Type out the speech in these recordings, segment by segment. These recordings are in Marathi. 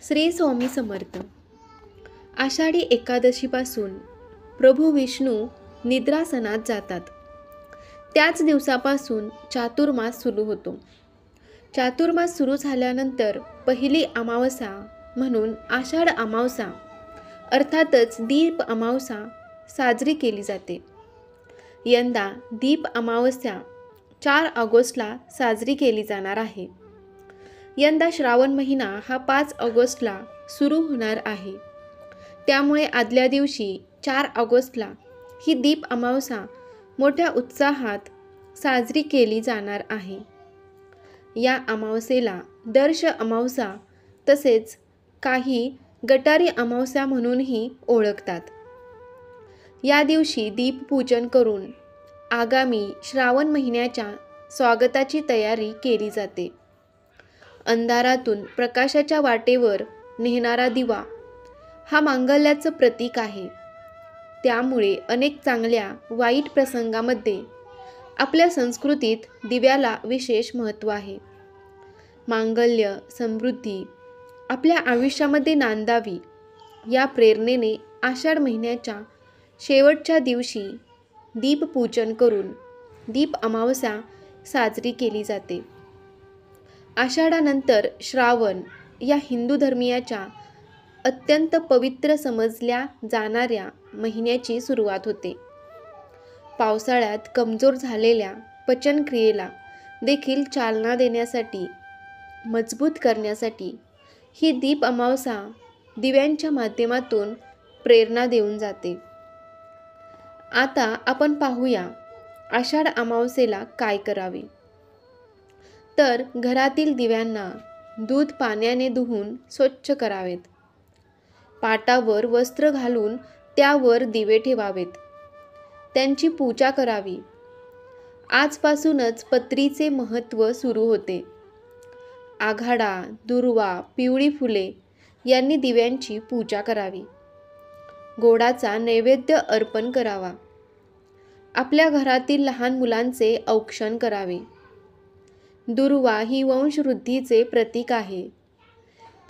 श्री स्वामी समर्थ. आषाढी एकादशीपासून प्रभू विष्णू निद्रासनात जातात. त्याच दिवसापासून चातुर्मास सुरू होतो. चातुर्मास सुरू झाल्यानंतर पहिली अमावस्या म्हणून आषाढ अमावस्या अर्थातच दीप अमावस्या साजरी केली जाते. यंदा दीप अमावस्या 4 ऑगस्टला साजरी केली जाणार आहे. यंदा श्रावण महिना हा 5 ऑगस्टला सुरू होणार आहे. त्यामुळे आदल्या दिवशी 4 ऑगस्टला ही दीप अमावस्या मोठ्या उत्साहात साजरी केली जाणार आहे. या अमावस्येला दर्श अमावस्या तसेच काही गटारी अमावस्या म्हणूनही ओळखतात. या दिवशी दीपपूजन करून आगामी श्रावण महिन्याच्या स्वागताची तयारी केली जाते. अंधारातून प्रकाशाच्या वाटेवर नेणारा दिवा हा मांगल्याचं प्रतीक आहे. त्यामुळे अनेक चांगल्या वाईट प्रसंगामध्ये आपल्या संस्कृतीत दिव्याला विशेष महत्त्व आहे. मांगल्य समृद्धी आपल्या आयुष्यामध्ये नांदावी या प्रेरणेने आषाढ महिन्याच्या शेवटच्या दिवशी दीपपूजन करून दीप अमावस्या साजरी केली जाते. आषाढानंतर श्रावण या हिंदू धर्मियाच्या अत्यंत पवित्र समजल्या जाणाऱ्या महिन्याची सुरुवात होते. पावसाळ्यात कमजोर झालेल्या पचनक्रियेला देखील चालना देण्यासाठी, मजबूत करण्यासाठी ही दीप अमावस्या दिव्यांच्या माध्यमातून प्रेरणा देऊन जाते. आता आपण पाहूया आषाढ अमावस्येला काय करावे. तर घरातील दिव्यांना दूध पाण्याने धुवून स्वच्छ करावेत. पाटावर वस्त्र घालून त्यावर दिवे ठेवावेत. त्यांची पूजा करावी. आजपासूनच पत्रीचे महत्त्व सुरू होते. आघाडा, दुर्वा, पिवळी फुले यांनी दिव्यांची पूजा करावी. गोडाचा नैवेद्य अर्पण करावा. आपल्या घरातील लहान मुलांचे औक्षण करावे. दुर्वा ही वंशवृद्धीचे प्रतीक आहे.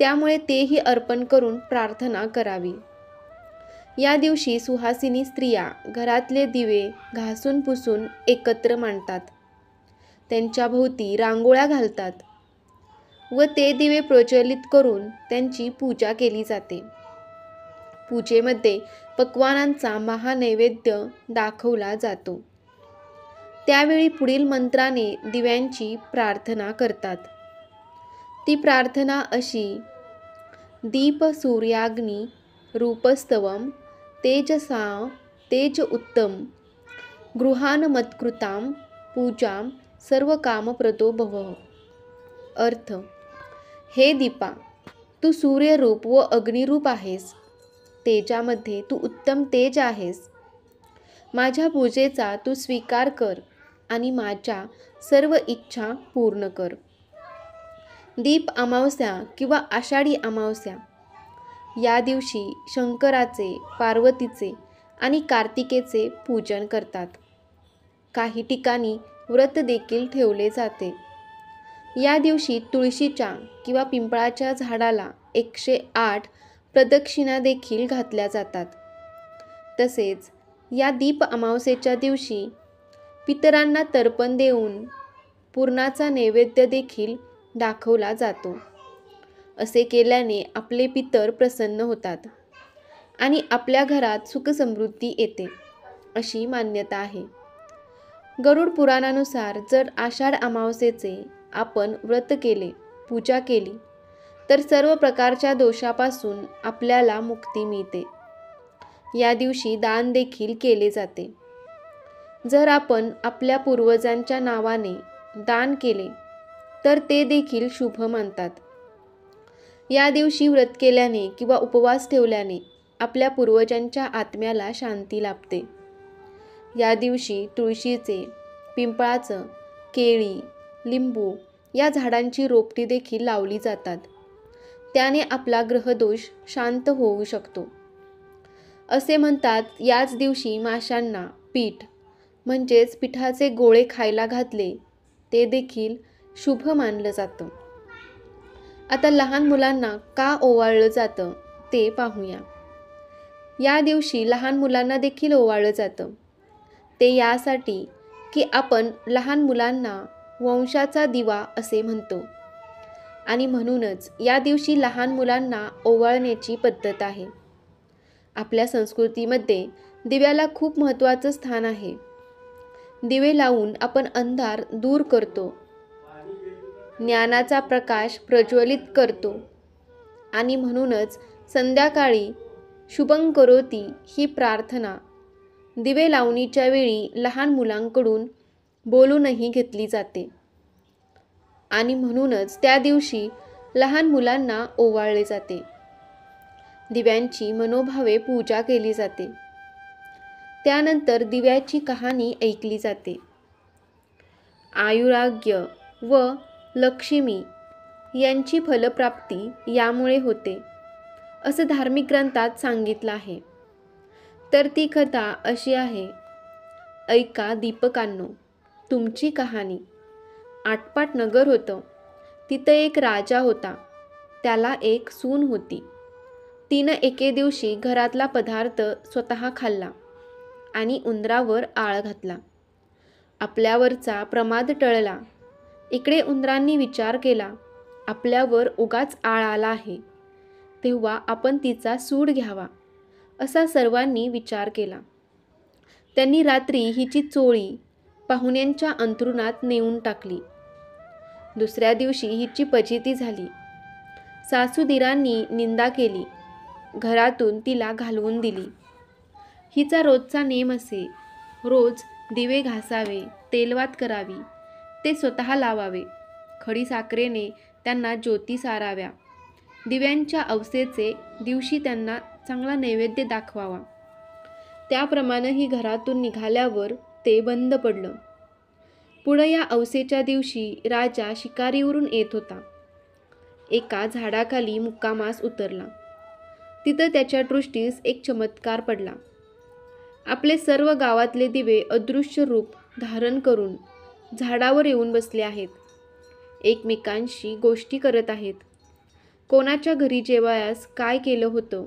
त्यामुळे तेही अर्पण करून प्रार्थना करावी. या दिवशी सुहासिनी स्त्रिया घरातले दिवे घासून पुसून एकत्र मांडतात. त्यांच्या भोवती रांगोळ्या घालतात व ते दिवे प्रज्वलित करून त्यांची पूजा केली जाते. पूजेमध्ये पक्वानांचा महानैवेद्य दाखवला जातो. त्यावेळी पुढील मंत्राने दिव्यांची प्रार्थना करतात. ती प्रार्थना अशी: दीप सूर्याग्नी रूपस्तवम तेजसा तेज उत्तम गृहान मत्कृताम पूजाम सर्व कामप्रदो भव. अर्थ: हे दीपा, तू सूर्यरूप व अग्निरूप आहेस. तेजामध्ये तू उत्तम तेज आहेस. माझ्या पूजेचा तू स्वीकार कर आणि माझ्या सर्व इच्छा पूर्ण कर. दीप अमावस्या किंवा आषाढी अमावस्या या दिवशी शंकराचे, पार्वतीचे आणि कार्तिकेचे पूजन करतात. काही ठिकाणी व्रत देखील ठेवले जाते. या दिवशी तुळशीच्या किंवा पिंपळाच्या झाडाला 108 प्रदक्षिणा देखील घातल्या जातात. तसेच या दीप अमावस्येच्या दिवशी पितरांना तर्पण देऊन पुरणाचा नैवेद्य देखील दाखवला जातो. असे केल्याने आपले पितर प्रसन्न होतात आणि आपल्या घरात सुखसमृद्धी येते अशी मान्यता आहे. गरुड पुराणानुसार जर आषाढ अमावस्येचे आपण व्रत केले, पूजा केली तर सर्व प्रकारच्या दोषापासून आपल्याला मुक्ती मिळते. या दिवशी दान देखील केले जाते. जर आपण आपल्या पूर्वजांच्या नावाने दान केले तर ते देखील शुभ मानतात. या दिवशी व्रत केल्याने किंवा उपवास ठेवल्याने आपल्या पूर्वजांच्या आत्म्याला शांती लाभते. या दिवशी तुळशीचे, पिंपळाचं, केळी, लिंबू या झाडांची रोपटी देखील लावली जातात. त्याने आपला ग्रहदोष शांत होऊ शकतो. असे म्हणतात, याच दिवशी माशांना पीठ म्हणजेच पिठाचे गोळे खायला घातले ते देखील शुभ मानलं जातं. आता लहान मुलांना का ओवाळलं जातं ते पाहूया. या दिवशी लहान मुलांना देखील ओवाळलं जातं. ते यासाठी की आपण लहान मुलांना वंशाचा दिवा असे म्हणतो आणि म्हणूनच या दिवशी लहान मुलांना ओवाळण्याची पद्धत आहे. आपल्या संस्कृतीमध्ये दिव्याला खूप महत्त्वाचं स्थान आहे. दिवे लावून आपण अंधार दूर करतो, ज्ञानाचा प्रकाश प्रज्वलित करतो आणि म्हणूनच संध्याकाळी शुभं करोती ही प्रार्थना दिवे लावणीच्या वेळी लहान मुलांकडून बोलूनही घेतली जाते आणि म्हणूनच त्या दिवशी लहान मुलांना ओवाळले जाते. दिव्यांची मनोभावे पूजा केली जाते. त्यानंतर दिव्याची कहाणी ऐकली जाते. आयुराग्य व लक्ष्मी यांची फलप्राप्ती यामुळे होते असं धार्मिक ग्रंथात सांगितलं आहे. तर ती कथा अशी आहे. ऐका दीपकांनो तुमची कहाणी. आटपाट नगर होतं. तिथं एक राजा होता. त्याला एक सून होती. तिनं एके दिवशी घरातला पदार्थ स्वतः खाल्ला आणि उंदरावर आळ घातला. आपल्यावरचा प्रमाद टळला. इकडे उंदरांनी विचार केला, आपल्यावर उगाच आळ आला आहे, तेव्हा आपण तिचा सूड घ्यावा, असा सर्वांनी विचार केला. त्यांनी रात्री हिची चोळी पाहुण्यांच्या अंथरुणात नेऊन टाकली. दुसऱ्या दिवशी हिची फजिती झाली. सासूदिरांनी निंदा केली. घरातून तिला घालवून दिली. हिचा रोजचा नेम असे, रोज दिवे घासावे, तेलवात करावी, ते स्वतः लावावे, खडीसाखरेने त्यांना ज्योती साराव्या, दिव्यांच्या अवसेचे दिवशी त्यांना चांगला नैवेद्य दाखवावा. त्याप्रमाणे ही घरातून निघाल्यावर ते बंद पडलं. पुढं या अवसेच्या दिवशी राजा शिकारीवरून येत होता. एका झाडाखाली मुक्कामास उतरला. तिथं त्याच्या दृष्टीस एक चमत्कार पडला. आपले सर्व गावातले दिवे अदृश्य रूप धारण करून झाडावर येऊन बसले आहेत. एकमेकांशी गोष्टी करत आहेत. कोणाच्या घरी जेवायास काय केलं होतं,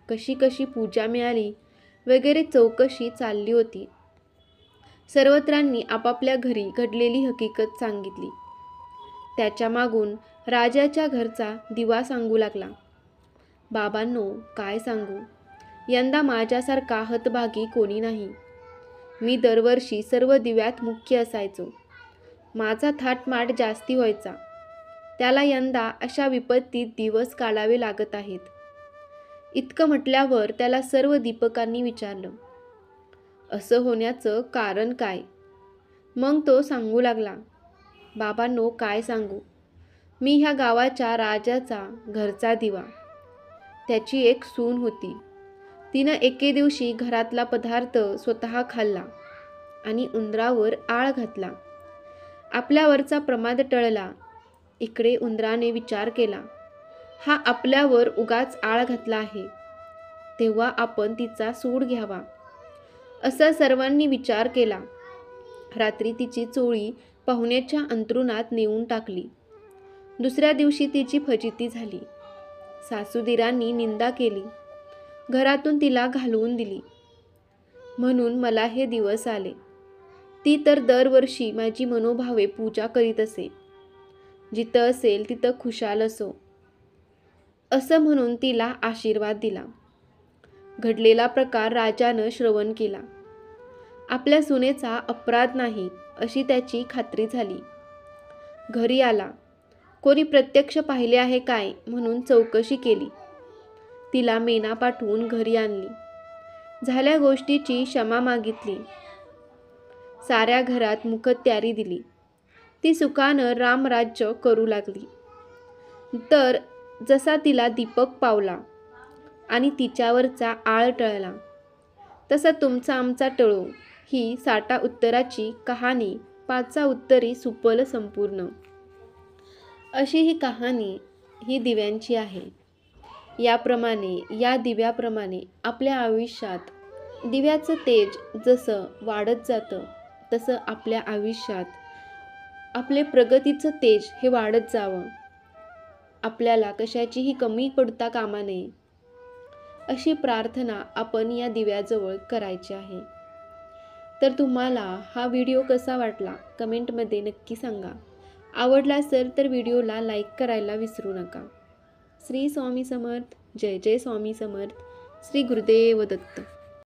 कशी कशी पूजा मिळाली वगैरे चौकशी चालली होती. सर्वत्रांनी आपापल्या घरी घडलेली हकीकत सांगितली. त्याच्या मागून राजाच्या घरचा दिवा सांगू लागला. बाबांनो, काय सांगू, यंदा माझ्यासारखा हतभागी कोणी नाही. मी दरवर्षी सर्व दिव्यात मुख्य असायचो. माझा थाटमाट जास्ती व्हायचा. त्याला यंदा अशा विपत्तीत दिवस काढावे लागत आहेत. इतकं म्हटल्यावर त्याला सर्व दीपकांनी विचारलं, असं होण्याचं कारण काय? मग तो सांगू लागला, बाबांनो, काय सांगू, मी ह्या गावाच्या राजाचा घरचा दिवा. त्याची एक सून होती. तिनं एके दिवशी घरातला पदार्थ स्वतः खाल्ला आणि उंदरावर आळ घातला. आपल्यावरचा प्रमाद टळला. इकडे उंदराने विचार केला, हा आपल्यावर उगाच आळ घातला आहे, तेव्हा आपण तिचा सूड घ्यावा, असा सर्वांनी विचार केला. रात्री तिची चोळी पाहुण्याच्या अंथरुणात नेऊन टाकली. दुसऱ्या दिवशी तिची फजिती झाली. सासूदिरांनी निंदा केली. घरातून तिला घालवून दिली. म्हणून मला हे दिवस आले. ती तर दरवर्षी माझी मनोभावे पूजा करीत असे. जिथं असेल तिथं खुशाल असो, असं म्हणून तिला आशीर्वाद दिला. घडलेला प्रकार राजानं श्रवण केला. आपल्या सुनेचा अपराध नाही अशी त्याची खात्री झाली. घरी आला. कोणी प्रत्यक्ष पाहिले आहे काय म्हणून चौकशी केली. तिला मेना पाठवून घरी आणली. झाल्या गोष्टीची क्षमा मागितली. साऱ्या घरात मुखत्यारी दिली. ती सुखानं रामराज्य करू लागली. तर जसा तिला दीपक पावला आणि तिच्यावरचा आळ टळला, तसा तुमचा आमचा टळो ही साटा उत्तराची कहाणी पाचा उत्तरी सुपल संपूर्ण. अशी ही कहाणी ही दिव्यांची आहे. याप्रमाणे या दिव्याप्रमाणे आपल्या आयुष्यात दिव्याचं तेज जसं वाढत जातं, तसं आपल्या आयुष्यात आपले प्रगतीचं तेज हे वाढत जावं. आपल्याला कशाचीही कमी पडता कामा नये, अशी प्रार्थना आपण या दिव्याजवळ करायची आहे. तर तुम्हाला हा व्हिडिओ कसा वाटला कमेंटमध्ये नक्की सांगा. आवडला असेल तर व्हिडिओला लाईक करायला विसरू नका. श्री स्वामी समर्थ. जय जय स्वामी समर्थ. श्री गुरुदेव दत्त.